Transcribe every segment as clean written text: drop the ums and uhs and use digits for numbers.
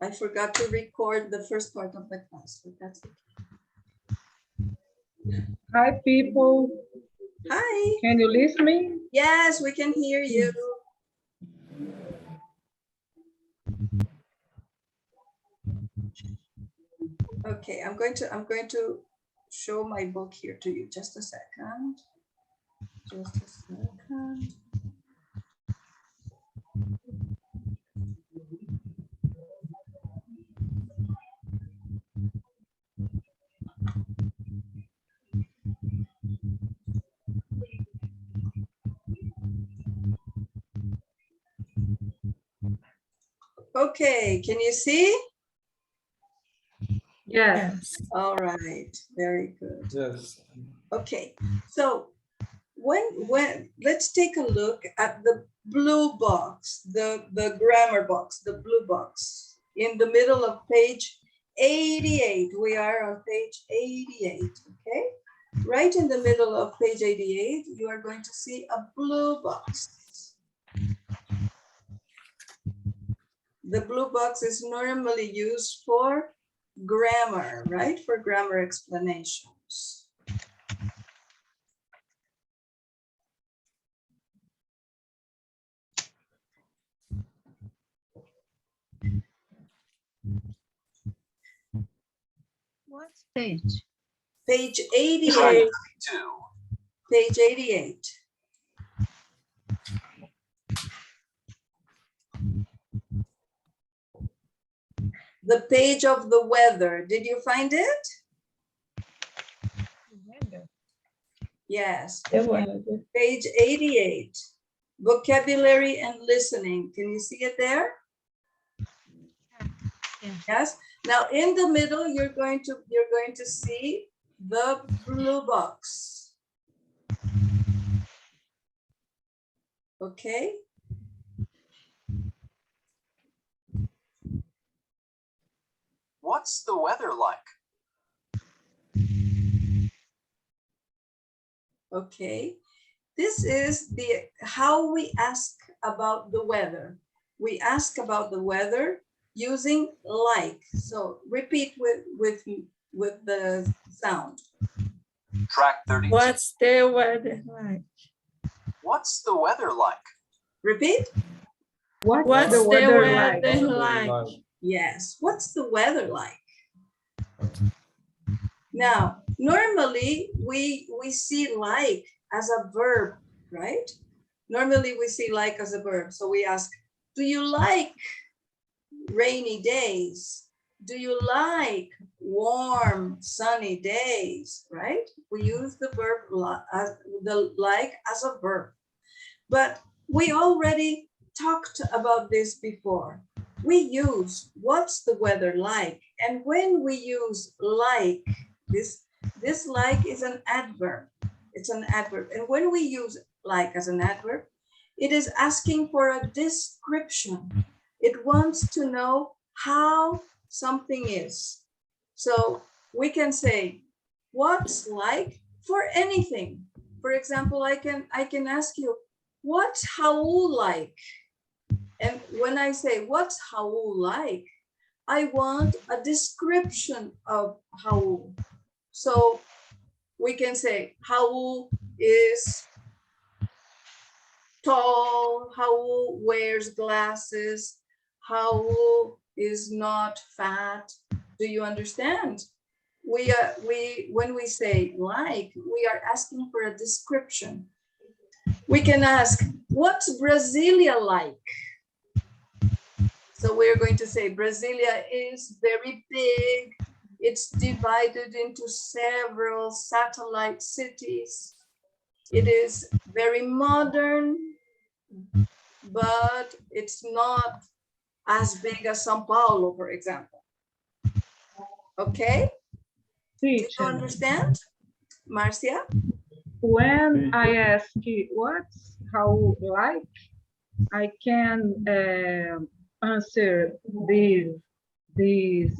I forgot to record the first part of the class, but that's okay. Hi, people. Hi. Can you listen me? Yes, we can hear you. Okay, I'm going to show my book here to you. Just a second. Just a second. Okay, can you see? Yes. All right, very good. Yes. Okay, so when let's take a look at the blue box, the grammar box, the blue box in the middle of page 88. We are on page 88, okay? Right in the middle of page 88, you are going to see a blue box. The blue box is normally used for grammar, right? For grammar explanations. What page? Page 88. Page 88. The page of the weather. Did you find it? Yes. Page 88. Vocabulary and listening. Can you see it there? Yeah. Yes. Now in the middle, you're going to see the blue box. Okay. What's the weather like? Okay. This is how we ask about the weather. We ask about the weather using like. So repeat with the sound. Track 32. What's the weather like? What's the weather like? Repeat. What's the weather like? Yes. What's the weather like? Now, normally we see like as a verb, right? Normally we see like as a verb. So we ask, do you like rainy days? Do you like warm, sunny days, right? We use the verb like as a verb. But we already talked about this before. We use what's the weather like? And when we use like, this like is an adverb. It's an adverb. And when we use like as an adverb, it is asking for a description. It wants to know how something is. So we can say, what's like for anything. For example, I can ask you, what's Haul like? And when I say, what's Haul like? I want a description of Haul. So we can say, Haul is tall, Haul wears glasses, Haul is not fat. Do you understand? When we say like, we are asking for a description. We can ask, what's Brasilia like? So we're going to say Brasilia is very big. It's divided into several satellite cities. It is very modern, but it's not as big as Sao Paulo, for example. Okay? Do you understand, Marcia? When I ask what's how like, I can answer this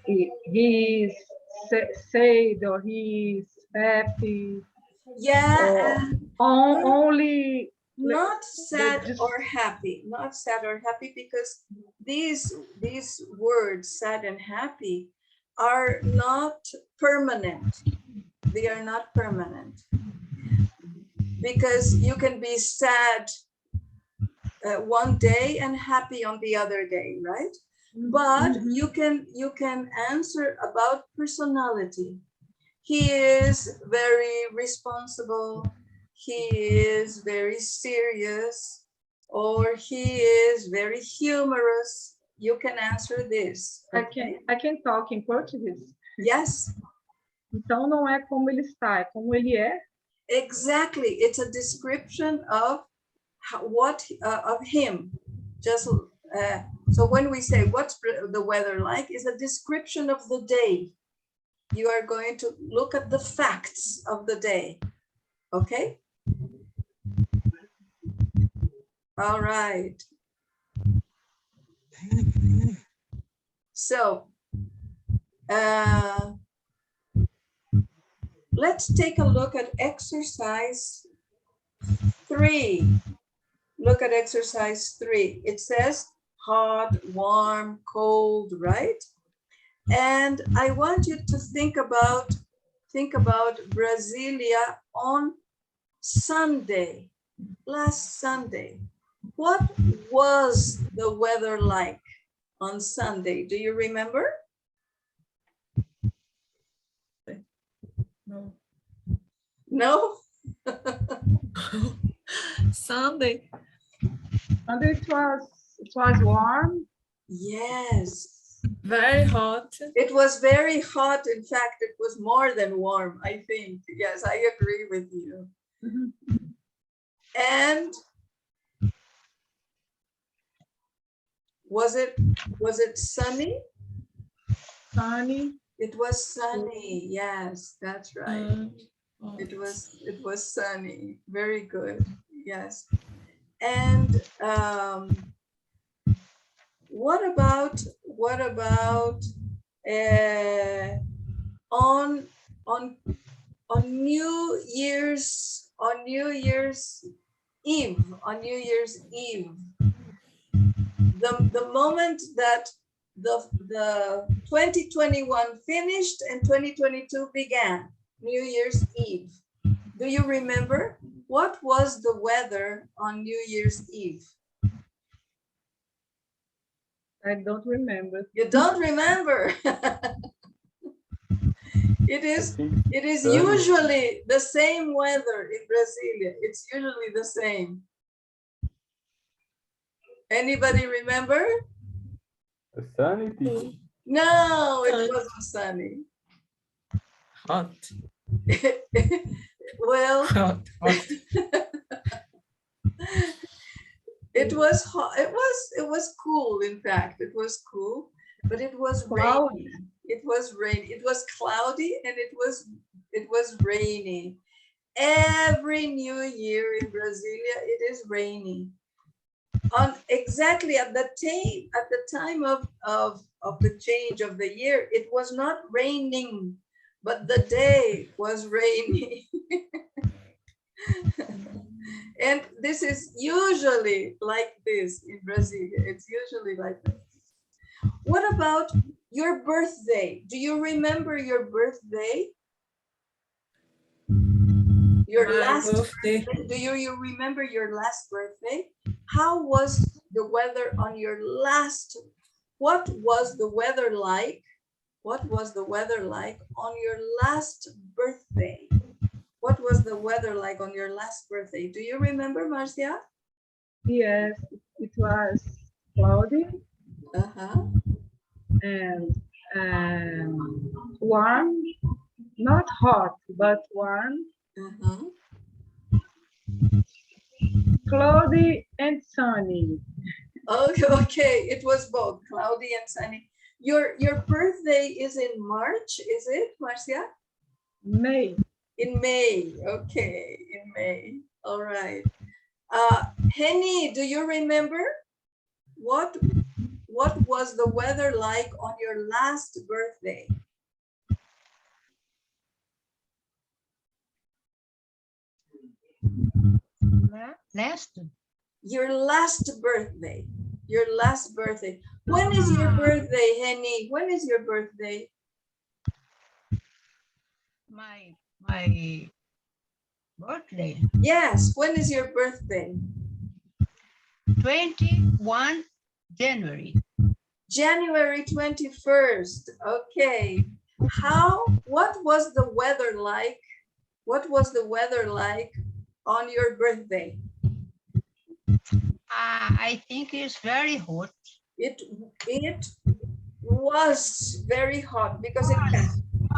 he's sad or he's happy. Yeah. Only not sad just- or happy, not sad or happy, because these words, sad and happy, are not permanent. They are not permanent, because you can be sad one day and happy on the other day, right? But you can answer about personality. He is very responsible, he is very serious, or he is very humorous. You can answer this. I can talk in Portuguese. Yes, Então não é como ele está, é como ele é. exactly. It's a description of what of him. Just so when we say what's the weather like, is a description of the day. You are going to look at the facts of the day. Okay? All right. So let's take a look at exercise 3. Look at exercise 3. It says hot, warm, cold, right? And I want you to think about Brasilia on Sunday, last Sunday. What was the weather like on Sunday? Do you remember? No. No? Sunday. And it was warm. Yes. Very hot. It was very hot. In fact, it was more than warm, I think. Yes, I agree with you. And was it sunny? Sunny. It was sunny. Yes, that's right. It was sunny. Very good. Yes. And what about on New Year's Eve, the moment that the 2021 finished and 2022 began, New Year's Eve. Do you remember what was the weather on New Year's Eve? I don't remember. You don't remember? It is usually the same weather in Brasilia. It's usually the same. Anybody remember? Sunny. No, it wasn't sunny. Hot. Well, Hot. it was hot. It was cool. In fact, it was cool, but it was Cloudy. rainy. It was rainy. It was cloudy and it was rainy. Every New Year in Brasilia, it is rainy. On exactly at the time of the change of the year, it was not raining, but the day was rainy. And this is usually like this in Brasilia. It's usually like this. What about your birthday? Do you remember your birthday? Your My last birthday. Do you remember your last birthday? How was the weather on your last? What was the weather like? What was the weather like on your last birthday? What was the weather like on your last birthday? Do you remember, Marcia? Yes, it was cloudy and warm, not hot, but warm. Cloudy and sunny. Okay, it was both cloudy and sunny. Your birthday is in March, is it, Marcia? May. In May, okay, in May. All right. Henny, do you remember what was the weather like on your last birthday? Last. Your last birthday. Your last birthday. When is your birthday, Henny? When is your birthday? My birthday. Yes, when is your birthday? 21 January. January 21st. Okay. What was the weather like? What was the weather like on your birthday? I think it's very hot. It was very hot because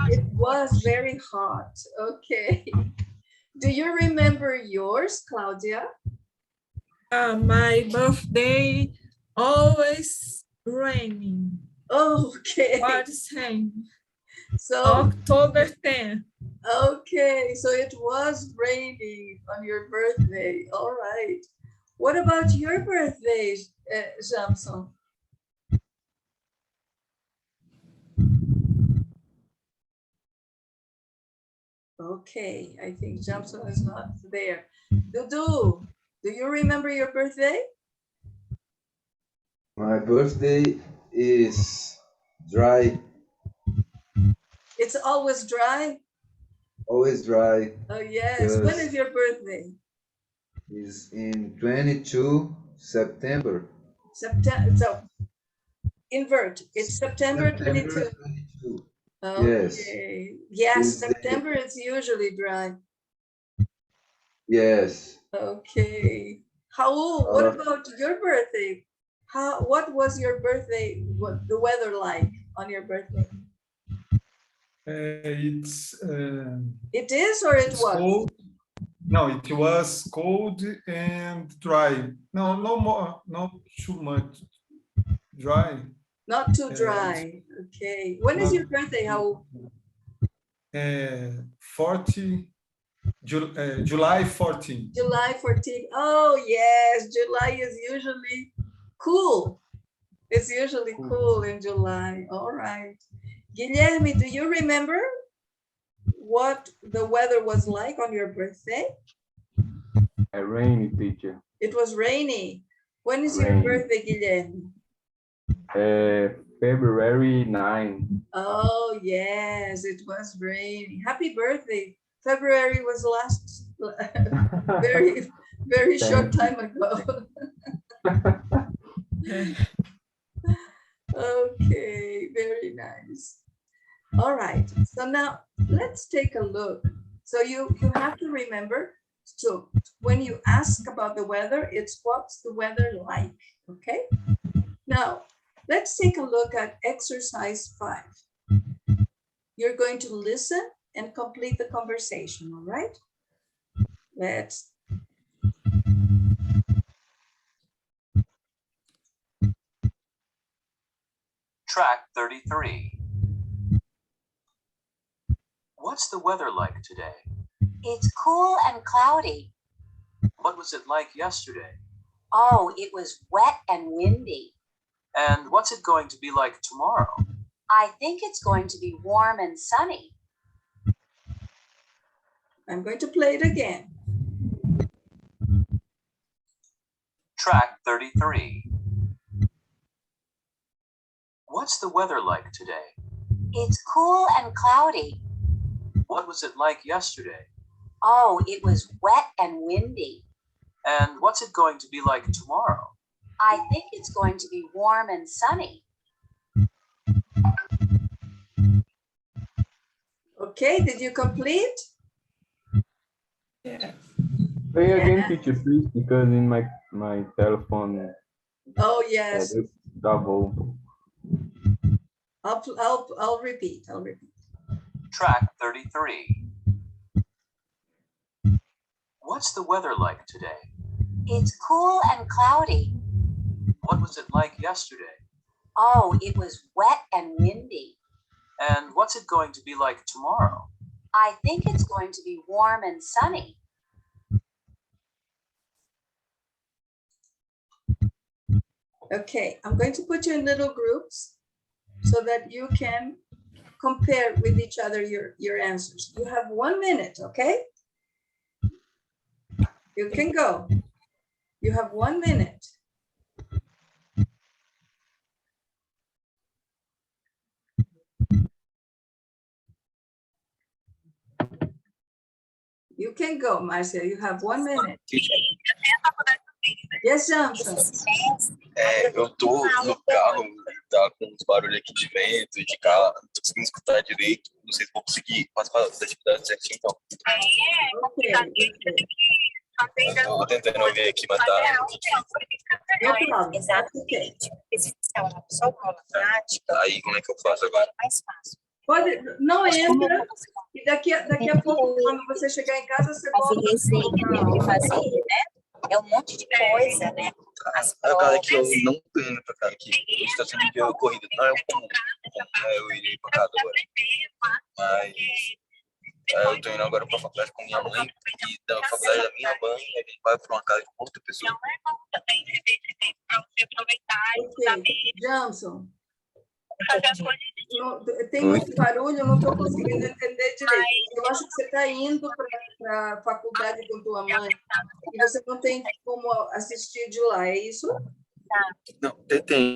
it was very hot. Okay. Do you remember yours, Claudia? My birthday always raining. Okay. What's saying? So, October 10th. okay. So it was raining on your birthday. All right. What about your birthday, Jamson? Okay, I think Jamson is not there. Dudu, do you remember your birthday? My birthday is dry, It's always dry. always dry, Oh, yes. When because is your birthday? it's in 22 September. September. So invert. It's September 22. 22. Yes, Okay. Yes, is the September is usually dry. yes. Okay. What Uh, about your birthday? What was your birthday? What the weather like on your birthday? It's It is or it it's was? cold. No, it was cold and dry. No, no more, not too much dry. Not too It's dry. Okay. When is not your birthday? How? 40 July 14. July 14th. Oh, yes. July is usually cool. It's usually cool in July. All right. Guilherme, do you remember what the weather was like on your birthday? A rainy teacher. It was rainy. When is your Rainy. birthday, Guilherme? February 9. Oh, yes, it was rainy. Happy birthday. February was last, very, very short time ago. Okay, very nice. All right, so now let's take a look. So you have to remember, so when you ask about the weather, it's what's the weather like, okay? Now, let's take a look at exercise 5. You're going to listen and complete the conversation, all right? Let's. Track 33. What's the weather like today? It's cool and cloudy. What was it like yesterday? Oh, it was wet and windy. And what's it going to be like tomorrow? I think it's going to be warm and sunny. I'm going to play it again. Track 33. What's the weather like today? It's cool and cloudy. What was it like yesterday? Oh, it was wet and windy. And what's it going to be like tomorrow? I think it's going to be warm and sunny. Okay, did you complete? Yeah. Say again, Yeah. teacher, please, because in my telephone Oh, yes. it's double. I'll repeat. Track 33. What's the weather like today? It's cool and cloudy. What was it like yesterday? Oh, it was wet and windy. And what's it going to be like tomorrow? I think it's going to be warm and sunny. Okay, I'm going to put you in little groups so that you can compare with each other your answers. You have 1 minute, okay? You can go. You have 1 minute. You can go, Marcia. You have 1 minute. Yes, Johnson. Eu tô no carro, tá com uns barulhos aqui de vento e de carro, não tô conseguindo escutar direito, não sei se vou conseguir participar das atividades certinho, não. Okay. Eu tô tentando ouvir aqui, mas tá. No problem. That's okay. Aí, como é que eu faço agora? Pode, não entra. E daqui a pouco, quando você chegar em casa, você volta. É um monte de coisa, né? Cara, que eu não tô indo pra cá aqui. Está sendo meio corrida. Não é o comum. Eu iria pra casa agora. Mas eu tô indo agora pra faculdade com minha mãe. E da faculdade da minha mãe, a gente vai pra uma casa de outra pessoa. Ok. Johnson. Tem muito barulho, eu não estou conseguindo entender direito. Eu acho que você está indo para a faculdade com tua mãe e você não tem como assistir de lá, é isso? Não, tem.